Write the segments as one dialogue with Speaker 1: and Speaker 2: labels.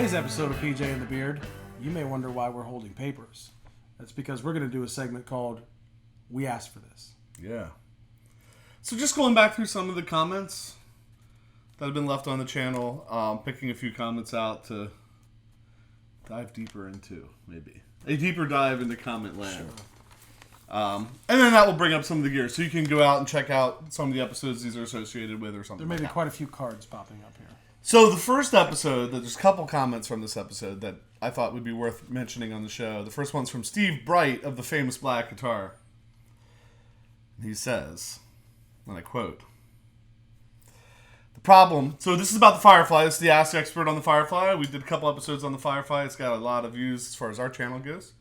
Speaker 1: today's episode of PJ and the Beard, you may wonder why we're holding papers. That's because we're going to do a segment called We Asked for This.
Speaker 2: Yeah. So just going back through some of the comments that have been left on the channel, picking a few comments out to dive deeper into, maybe. A deeper dive into comment land. Sure. And then that will bring up some of the gear. So you can go out and check out some of the episodes these are associated with or something.
Speaker 1: There may be quite a few cards popping up here.
Speaker 2: So the first episode, there's a couple comments from this episode that I thought would be worth mentioning on the show. The first one's from Steve Bright of the famous Black Guitar. He says, and I quote, "The problem," so this is about the Firefly. This is the Ask Expert on the Firefly. We did a couple episodes on the Firefly. It's got a lot of views as far as our channel goes.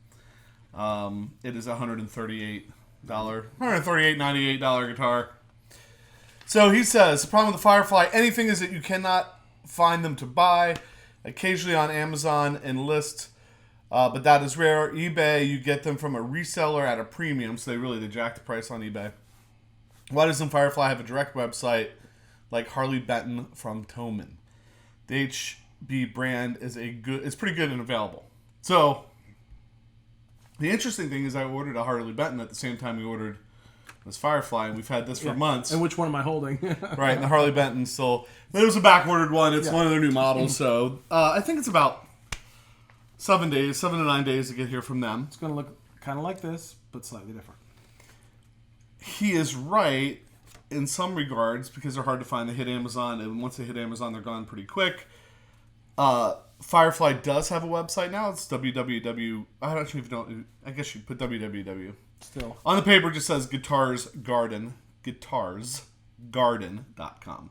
Speaker 2: It is a $198 guitar. So he says, the problem with the Firefly, anything is that you cannot find them to buy, occasionally on Amazon and list, but that is rare. eBay, you get them from a reseller at a premium, so they jack the price on eBay. Why doesn't Firefly have a direct website like Harley Benton from Thomann? The HB brand is pretty good and available. So the interesting thing is I ordered a Harley Benton at the same time we ordered this Firefly, and we've had this for months.
Speaker 1: And which one am I holding?
Speaker 2: Right, and the Harley Benton still... It was a back-ordered one. It's one of their new models, so I think it's about 7 to 9 days to get here from them.
Speaker 1: It's going to look kind of like this, but slightly different.
Speaker 2: He is right in some regards, because they're hard to find. They hit Amazon, and once they hit Amazon, they're gone pretty quick. Firefly does have a website now. It's www... I don't even know... I guess you put www.
Speaker 1: Still.
Speaker 2: On the paper, it just says guitarsgarden.com.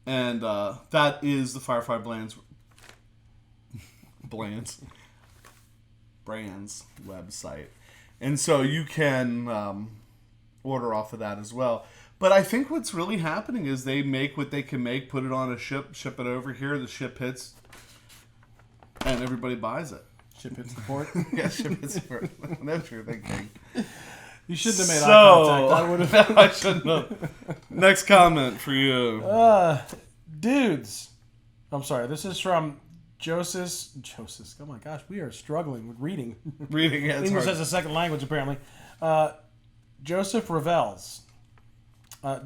Speaker 2: And that is the Firefly Brands website. And so you can order off of that as well. But I think what's really happening is they make what they can make, put it on a ship it over here, the ship hits, and everybody buys it.
Speaker 1: Ship hits the port?
Speaker 2: Yeah, ship hits the port. That's your thinking.
Speaker 1: You shouldn't have made eye contact. I would have.
Speaker 2: I shouldn't have. Next comment for you.
Speaker 1: Dudes. I'm sorry. This is from Joseph. Oh my gosh, we are struggling with reading.
Speaker 2: Reading, yeah,
Speaker 1: English as a second language, apparently. Joseph Revels.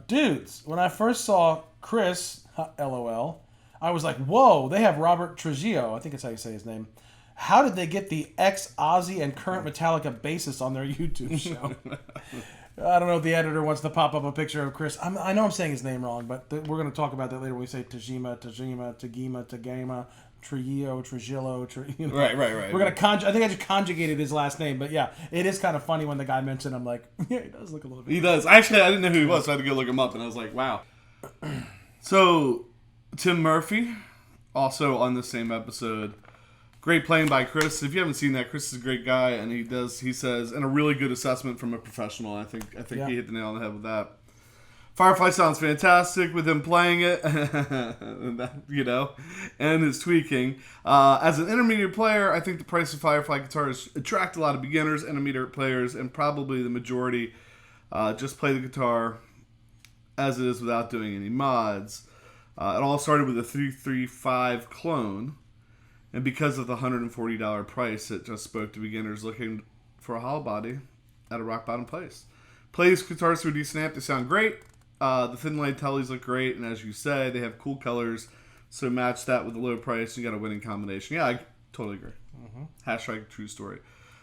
Speaker 1: Dudes, when I first saw Chris, LOL, I was like, whoa, they have Robert Trujillo. I think that's how you say his name. How did they get the ex-Ozzy and current Metallica bassist on their YouTube show? I don't know if the editor wants to pop up a picture of Chris. I know I'm saying his name wrong, but we're going to talk about that later when we say Tagima, Trujillo, Trujillo.
Speaker 2: Right.
Speaker 1: We're going to I think I just conjugated his last name, but yeah, it is kind of funny when the guy mentioned him. Like, yeah, he does look a little bit.
Speaker 2: He does. Actually, I didn't know who he was, so I had to go look him up, and I was like, wow. So, Tim Murphy, also on the same episode. Great playing by Chris. If you haven't seen that, Chris is a great guy, and he says, and a really good assessment from a professional. I think he hit the nail on the head with that. Firefly sounds fantastic with him playing it, and his tweaking. As an intermediate player, I think the price of Firefly guitars attract a lot of beginners, intermediate players, and probably the majority just play the guitar as it is without doing any mods. It all started with a 335 clone. And because of the $140 price, it just spoke to beginners looking for a hollow body at a rock bottom place. Plays guitars through a decent amp. They sound great. The thin light tellies look great. And as you said, they have cool colors. So match that with the low price. You got a winning combination. Yeah, I totally agree. # true story.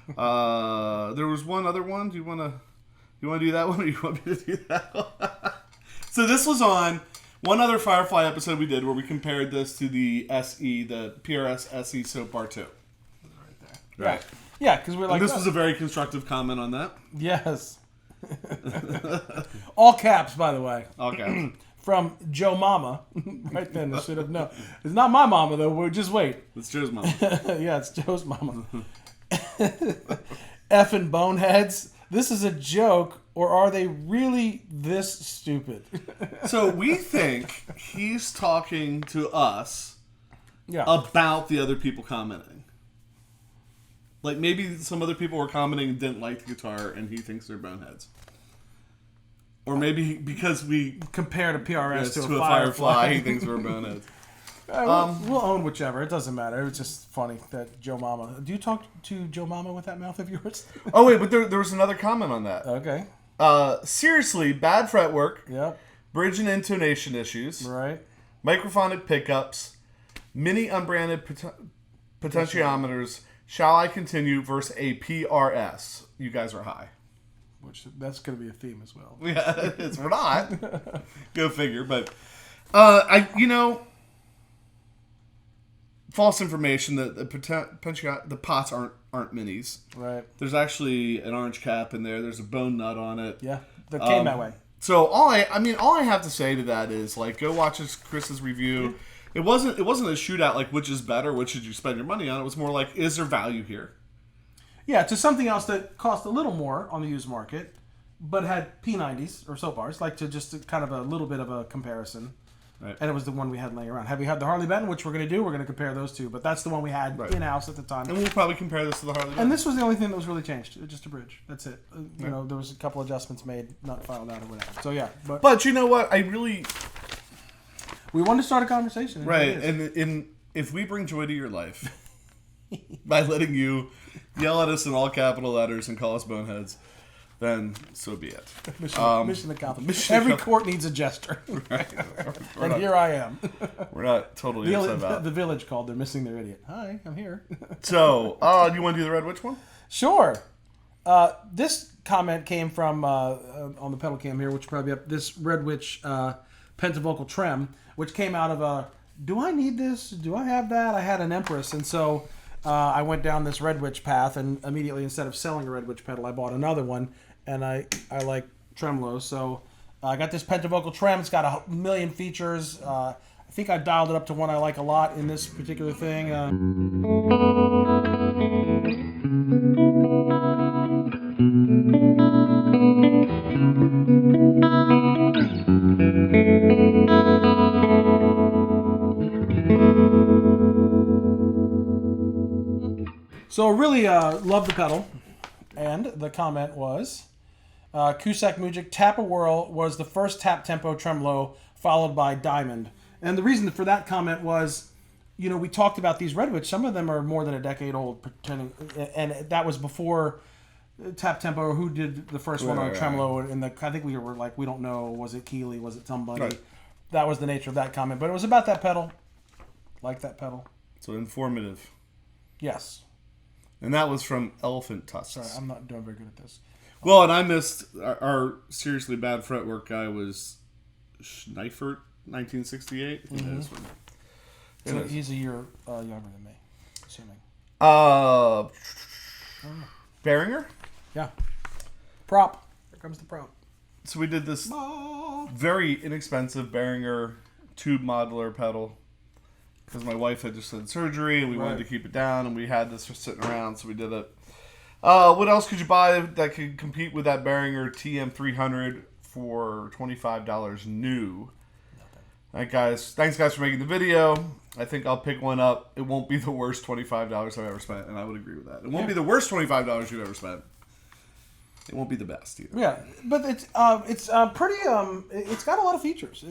Speaker 2: There was one other one. Do you want to do that one, or you want me to do that one? So this was on one other Firefly episode we did where we compared this to the SE, the PRS SE Soapbar 2.
Speaker 1: Right there. Right. Yeah, because we're like...
Speaker 2: And this was a very constructive comment on that.
Speaker 1: Yes. All caps, by the way.
Speaker 2: All caps.
Speaker 1: From Joe Mama. Right then, I should have known. It's not my mama, though. We'll just wait.
Speaker 2: It's Joe's mama.
Speaker 1: Yeah, it's Joe's mama. Effing boneheads. This is a joke, or are they really this stupid?
Speaker 2: So we think he's talking to us about the other people commenting. Like maybe some other people were commenting and didn't like the guitar, and he thinks they're boneheads. Or maybe because we
Speaker 1: compared a PRS to a
Speaker 2: Firefly, he thinks we're boneheads.
Speaker 1: We'll own whichever. It doesn't matter. It was just funny that Joe Mama. Do you talk to Joe Mama with that mouth of yours?
Speaker 2: Oh wait, but there was another comment on that.
Speaker 1: Okay.
Speaker 2: Seriously, bad fretwork.
Speaker 1: Yep.
Speaker 2: Bridge and intonation issues.
Speaker 1: Right.
Speaker 2: Microphonic pickups. Mini unbranded potentiometers. Shall I continue versus a PRS? You guys are high.
Speaker 1: Which that's going to be a theme as well.
Speaker 2: Yeah, it is. We're not. Go figure. But false information that the pots aren't minis.
Speaker 1: Right.
Speaker 2: There's actually an orange cap in there. There's a bone nut on it.
Speaker 1: Yeah, that came that way.
Speaker 2: So all I have to say to that is like go watch Chris's review. It wasn't a shootout like which is better, which should you spend your money on. It was more like is there value here?
Speaker 1: Yeah, to something else that cost a little more on the used market, but had P90s or Soapbars, like to just kind of a little bit of a comparison.
Speaker 2: Right.
Speaker 1: And it was the one we had laying around. Have we had the Harley Benton, which we're going to do? We're going to compare those two, but that's the one we had in-house at the time.
Speaker 2: And we'll probably compare this to the Harley Benton.
Speaker 1: And this was the only thing that was really changed. Just a bridge. That's it. You know, there was a couple adjustments made, not filed out or whatever. So yeah.
Speaker 2: But you know what?
Speaker 1: We wanted to start a conversation.
Speaker 2: Right. And if we bring joy to your life by letting you yell at us in all capital letters and call us boneheads, then so be it.
Speaker 1: Mission accomplished. Every court needs a jester.
Speaker 2: Right.
Speaker 1: And here I am.
Speaker 2: We're not totally upset about it.
Speaker 1: The village called. They're missing their idiot. Hi, I'm here.
Speaker 2: So, do you want to do the Red Witch one?
Speaker 1: Sure. This comment came from on the pedal cam here, which will probably be up. This Red Witch Pentavocal Trem, which came out of do I need this? Do I have that? I had an Empress, and so I went down this Red Witch path, and immediately instead of selling a Red Witch pedal, I bought another one, and I like Tremolo, so I got this Pentavocal Trem. It's got a million features. I think I dialed it up to one I like a lot in this particular thing. So really love the pedal, and the comment was, Cusack Mujic, Tap a Whirl was the first tap tempo tremolo, followed by Diamond. And the reason for that comment was, you know, we talked about these Red Witch. Some of them are more than a decade old, pretending, and that was before Tap Tempo, or who did the first one on tremolo. And I think we were like, we don't know, was it Keeley, was it somebody? Right. That was the nature of that comment, but it was about that pedal, like that pedal.
Speaker 2: So informative.
Speaker 1: Yes.
Speaker 2: And that was from Elephant Tusks.
Speaker 1: Sorry, I'm not doing very good at this.
Speaker 2: Well, and I missed our seriously bad fretwork guy was Schneifert, 1968.
Speaker 1: Mm-hmm. So he's a year younger than me, assuming.
Speaker 2: Behringer?
Speaker 1: Yeah. Prop. Here comes the prop.
Speaker 2: So we did this very inexpensive Behringer tube modular pedal because my wife had just had surgery and we wanted to keep it down, and we had this just sitting around, so we did it. What else could you buy that could compete with that Behringer TM300 for $25 new? All right, guys. Thanks, guys, for making the video. I think I'll pick one up. It won't be the worst $25 I've ever spent, and I would agree with that. It won't be the worst $25 you've ever spent. It won't be the best either.
Speaker 1: Yeah, but it's pretty. It's got a lot of features,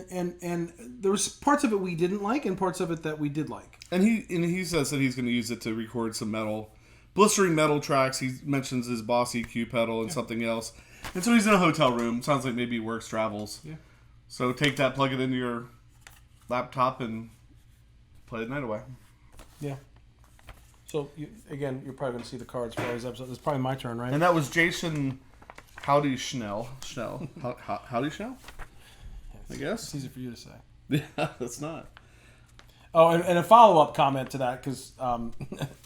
Speaker 1: and there was parts of it we didn't like, and parts of it that we did like.
Speaker 2: And he says that he's going to use it to record some blistering metal tracks. He mentions his Boss EQ pedal and something else. And so he's in a hotel room. Sounds like maybe he works, travels. Yeah. So take that, plug it into your laptop, and play the night away. Yeah.
Speaker 1: So, again, you're probably going to see the cards for all these episodes. It's probably my turn, right?
Speaker 2: And that was Jason Howdy Schnell. Howdy Schnell? I guess.
Speaker 1: It's easy for you to say.
Speaker 2: Yeah, that's not.
Speaker 1: Oh, and a follow-up comment to that, because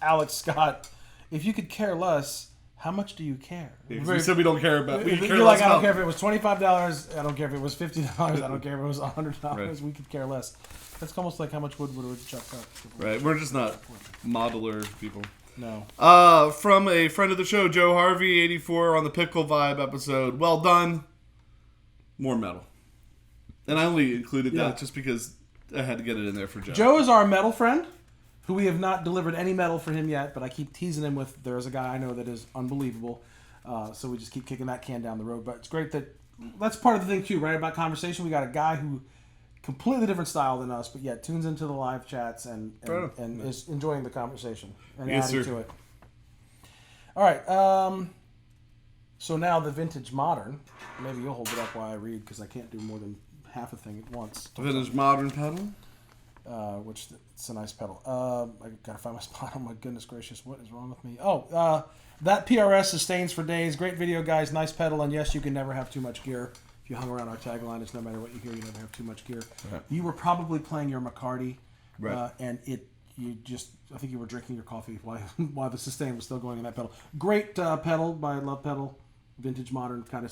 Speaker 1: Alex Scott, if you could care less, how much do you care?
Speaker 2: Yeah, we said we don't care about it.
Speaker 1: You're like, I don't care if it was $25, I don't care if it was $50, I don't care if it was $100, right. We could care less. That's almost like how much wood would have chucked up.
Speaker 2: Right, we're just not modeler people.
Speaker 1: No.
Speaker 2: From a friend of the show, Joe Harvey, 84, on the Pickle Vibe episode. Well done. More metal. And I only included that just because I had to get it in there for Joe.
Speaker 1: Joe is our metal friend, who we have not delivered any metal for him yet, but I keep teasing him with, there's a guy I know that is unbelievable. So we just keep kicking that can down the road. But it's great that's part of the thing too, right? About conversation. We got a guy who completely different style than us, but yet tunes into the live chats and is enjoying the conversation and adding to it. All right. So now the vintage modern. Maybe you'll hold it up while I read because I can't do more than half a thing at once.
Speaker 2: Vintage modern pedal.
Speaker 1: Which it's a nice pedal. I gotta find my spot. Oh my goodness gracious, what is wrong with me? Oh, that PRS sustains for days. Great video, guys. Nice pedal, and yes, you can never have too much gear. If you hung around our tagline, it's no matter what you hear, you never have too much gear. Right. You were probably playing your McCarty, right? And I think you were drinking your coffee while the sustain was still going in that pedal. Great pedal by Lovepedal, vintage modern, kind of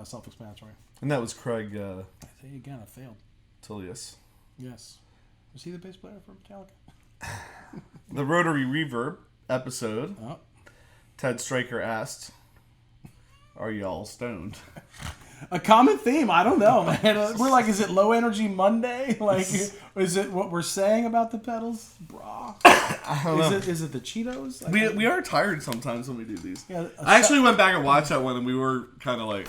Speaker 1: self-explanatory.
Speaker 2: And that was Craig.
Speaker 1: I say again, I failed.
Speaker 2: Tullius.
Speaker 1: Yes. Was he the bass player for Metallica?
Speaker 2: The Rotary Reverb episode.
Speaker 1: Oh. Ted
Speaker 2: Stryker asked, "Are y'all stoned?"
Speaker 1: A common theme. I don't know, man. We're like, is it Low Energy Monday? Like, is it what we're saying about the pedals, brah?
Speaker 2: I don't know.
Speaker 1: Is it the Cheetos?
Speaker 2: We are tired sometimes when we do these.
Speaker 1: Yeah,
Speaker 2: I actually went back and watched that one, and we were kind of like,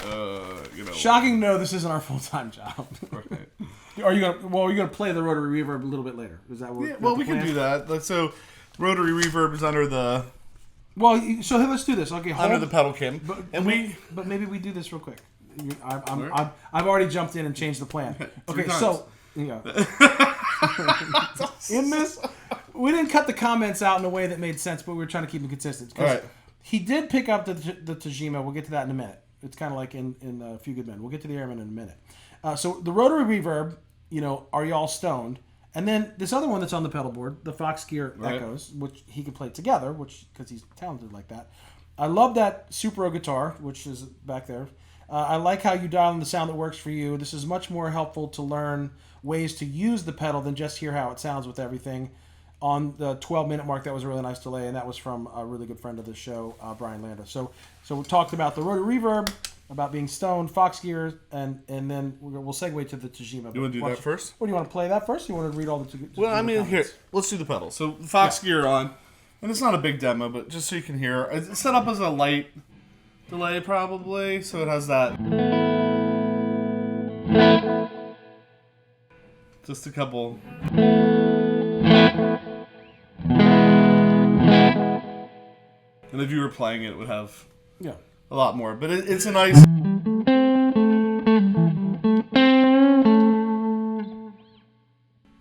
Speaker 1: Shocking. No, this isn't our full time job.
Speaker 2: Right.
Speaker 1: Are you gonna play the Rotary Reverb a little bit later? Is that what?
Speaker 2: Yeah, well, we can do that. So, Rotary Reverb is under the.
Speaker 1: Well, so let's do this. Okay,
Speaker 2: under the pedal cam,
Speaker 1: but maybe we do this real quick. I've already jumped in and changed the plan. Okay, so yeah. In this, we didn't cut the comments out in a way that made sense, but we were trying to keep them consistent.
Speaker 2: All right.
Speaker 1: He did pick up the Tagima. We'll get to that in a minute. It's kind of like in A Few Good Men. We'll get to the Airman in a minute. So the Rotary Reverb, are y'all stoned? And then this other one that's on the pedal board, the Foxgear Echoes, which he can play together, because he's talented like that. I love that Supro guitar, which is back there. I like how you dial in the sound that works for you. This is much more helpful to learn ways to use the pedal than just hear how it sounds with everything. On the 12-minute mark, that was a really nice delay, and that was from a really good friend of the show, Brian Landa. So we talked about the Rotary Reverb, about being stoned, Foxgear, and then we'll segue to the Tagima.
Speaker 2: You want to do that first?
Speaker 1: What, do you want to play that first? Or you want to read all the
Speaker 2: Well, I mean, here, let's do the pedal. So Foxgear on, and it's not a big demo, but just so you can hear. It's set up as a light delay probably, so it has that. Just a couple. And if you were playing it, it would have a lot more. But it's a nice.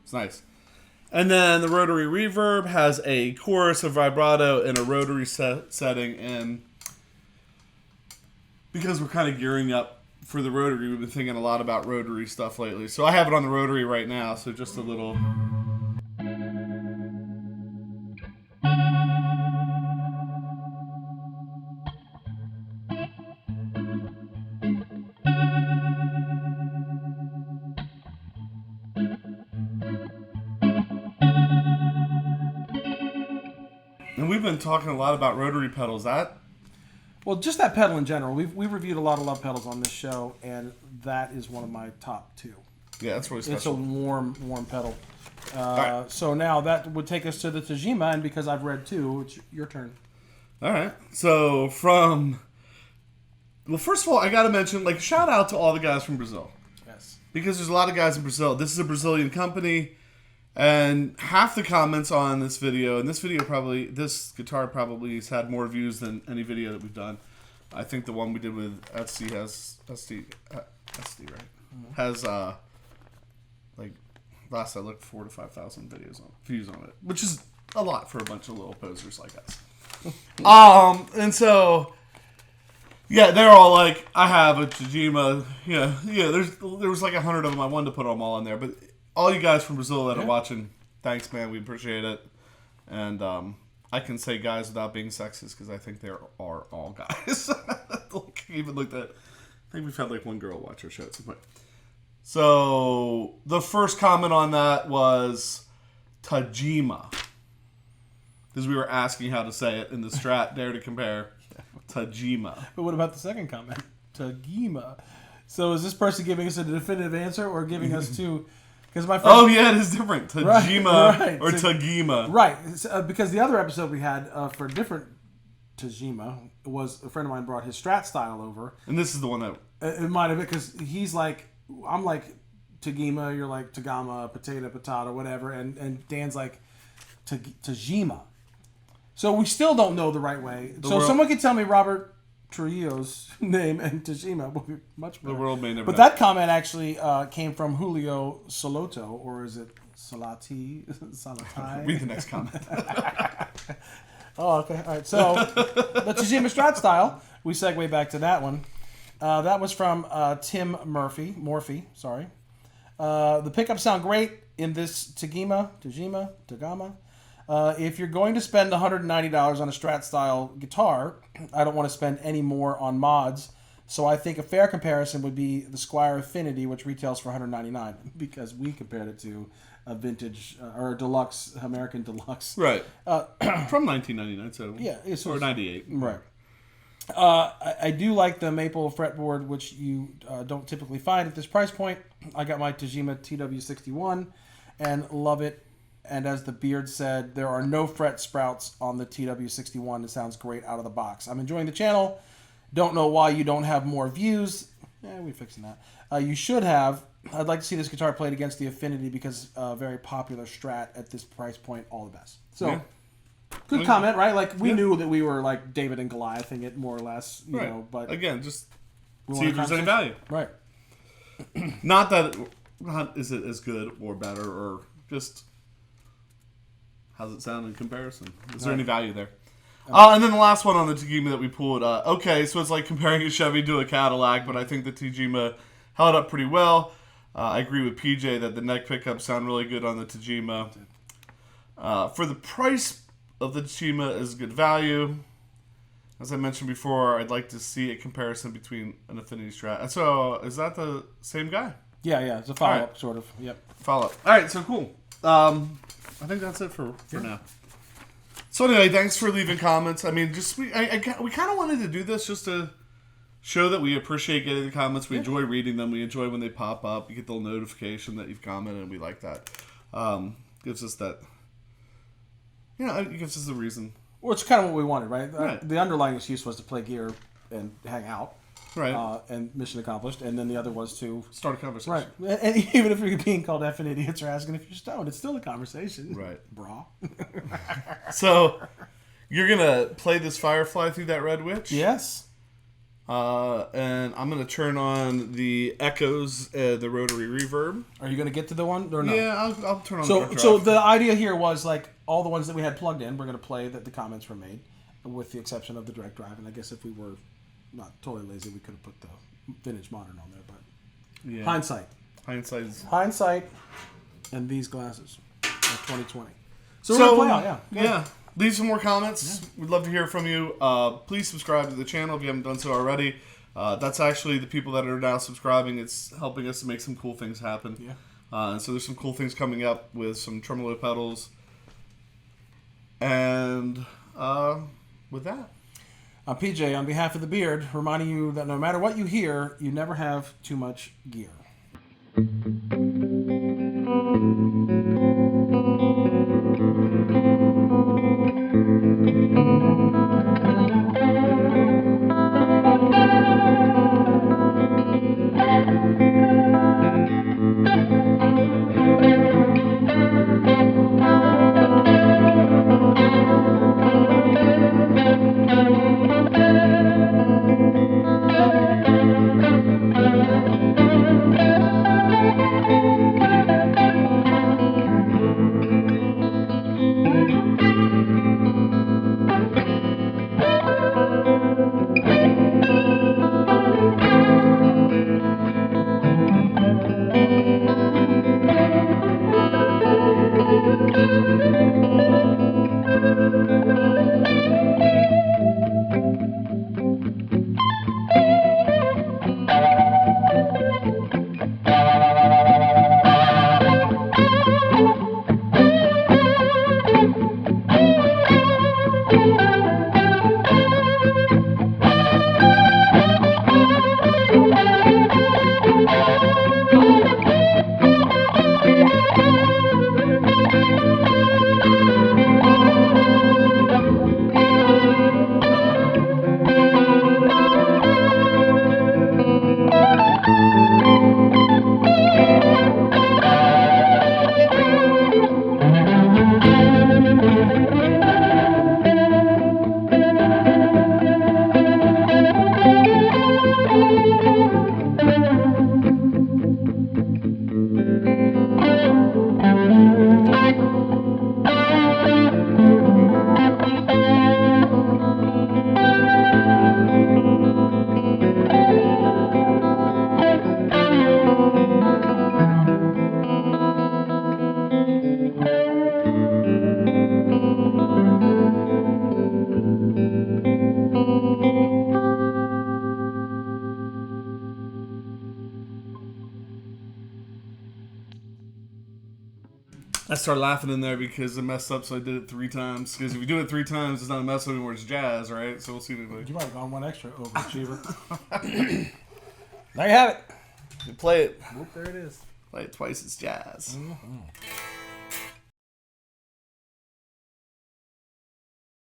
Speaker 2: It's nice. And then the Rotary Reverb has a chorus, a vibrato, and a rotary setting. And because we're kind of gearing up for the Rotary, we've been thinking a lot about Rotary stuff lately. So I have it on the Rotary right now, so just a little. And we've been talking a lot about Rotary pedals.
Speaker 1: Well, just that pedal in general. We've reviewed a lot of Lovepedals on this show, and that is one of my top two.
Speaker 2: Yeah, that's really special.
Speaker 1: It's a warm pedal.
Speaker 2: Right.
Speaker 1: So now that would take us to the Tagima, and because I've read two, it's your turn.
Speaker 2: All right. So well, first of all, I got to mention, shout out to all the guys from Brazil.
Speaker 1: Yes.
Speaker 2: Because there's a lot of guys in Brazil. This is a Brazilian company, and half the comments on this video, and this guitar probably has had more views than any video that we've done. I think the one we did with Etsy has right? Mm-hmm. Has last I looked, 4,000 to 5,000 views on it, which is a lot for a bunch of little posers like us. And so. Yeah, they're all like, I have a Tagima. Yeah. There was 100 of them. I wanted to put them all in there, but all you guys from Brazil that are watching, thanks, man. We appreciate it. And I can say guys without being sexist because I think they are all guys. Even looked at, I think we've had one girl watch our show at some point. So the first comment on that was Tagima, because we were asking how to say it in the Strat Dare to Compare. Tagima.
Speaker 1: But what about the second comment? Tagima. So is this person giving us a definitive answer or giving us two? Because my friend.
Speaker 2: Oh yeah, it is different. Tagima or Tagima.
Speaker 1: Right, because the other episode we had for a different Tagima was a friend of mine brought his Strat style over,
Speaker 2: and this is the one that
Speaker 1: it might have been because he's like, I'm like Tagima, you're like Tagama, potato, whatever, and Dan's like Tagima. So we still don't know the right way. So someone could tell me Robert Trujillo's name and Tagima would be much better.
Speaker 2: The world may never
Speaker 1: But
Speaker 2: know.
Speaker 1: that comment actually came from Julio Soloto, or is it Salati? Salatai?
Speaker 2: Read the next comment.
Speaker 1: Oh, okay. All right. So the Tagima Strat style, we segue back to that one. That was from Tim Morphy. Sorry. The pickups sound great in this Tagima. If you're going to spend $190 on a Strat style guitar, I don't want to spend any more on mods. So I think a fair comparison would be the Squier Affinity, which retails for $199, because we compared it to a vintage or a deluxe, American deluxe.
Speaker 2: Right. From 1999, so
Speaker 1: Yeah,
Speaker 2: or 98.
Speaker 1: Right. I do like the maple fretboard, which you don't typically find at this price point. I got my Tagima TW61 and love it. And as the Beard said, there are no fret sprouts on the TW61. It sounds great out of the box. I'm enjoying the channel. Don't know why you don't have more views. We're fixing that. You should have. I'd like to see this guitar played against the Affinity because very popular Strat at this price point. All the best. So,
Speaker 2: Yeah.
Speaker 1: Good comment, right? Like, we knew that we were like David and Goliathing it more or less, you know, but
Speaker 2: again, just
Speaker 1: we
Speaker 2: see if there's any value.
Speaker 1: Right.
Speaker 2: Not is it as good or better, or just how's it sound in comparison? Is there any value there? And then the last one on the Tagima that we pulled. Okay, so it's like comparing a Chevy to a Cadillac, but I think the Tagima held up pretty well. I agree with PJ that the neck pickups sound really good on the Tagima. For the price of the Tagima is good value. As I mentioned before, I'd like to see a comparison between an Affinity Strat. And so, is that the same guy?
Speaker 1: Yeah, it's a follow-up, sort of. Yep.
Speaker 2: Follow-up. All right, so cool. I think that's it for now. So anyway, thanks for leaving comments. I mean, we kind of wanted to do this just to show that we appreciate getting the comments. We enjoy reading them. We enjoy when they pop up. You get the little notification that you've commented, and we like that. Gives us that... it gives us the reason.
Speaker 1: Well, it's kind of what we wanted, right?
Speaker 2: Right.
Speaker 1: The underlying excuse was to play gear and hang out.
Speaker 2: Right.
Speaker 1: And mission accomplished. And then the other was to...
Speaker 2: Start a conversation.
Speaker 1: Right. And even if you're being called effing idiots or asking if you're stoned, it's still a conversation.
Speaker 2: Right.
Speaker 1: Bra.
Speaker 2: So, you're going to play this Firefly through that Red Witch?
Speaker 1: Yes.
Speaker 2: And I'm going to turn on the echoes, the rotary reverb.
Speaker 1: Are you going to get to the one or no?
Speaker 2: Yeah, I'll turn on the
Speaker 1: So the idea here was, like, all the ones that we had plugged in, we're going to play that the comments were made, with the exception of the direct drive. And I guess if we were not totally lazy, we could have put the vintage modern on there. But
Speaker 2: yeah.
Speaker 1: Hindsight and these glasses of 2020. So we're going to play out,
Speaker 2: yeah. Leave some more comments. Yeah. We'd love to hear from you. Please subscribe to the channel if you haven't done so already. That's actually the people that are now subscribing. It's helping us to make some cool things happen.
Speaker 1: Yeah.
Speaker 2: And so there's some cool things coming up with some tremolo pedals. And with that,
Speaker 1: I'm PJ, on behalf of the Beard, reminding you that no matter what you hear, you never have too much gear.
Speaker 2: I started laughing in there because I messed up, so I did it 3 times. Because if you do it 3 times, it's not a mess up anymore, it's jazz, right? So we'll see.
Speaker 1: You might have gone one extra overachiever. There you have it.
Speaker 2: You play it.
Speaker 1: Whoop, there it is.
Speaker 2: Play it twice, it's jazz.
Speaker 1: Mm-hmm.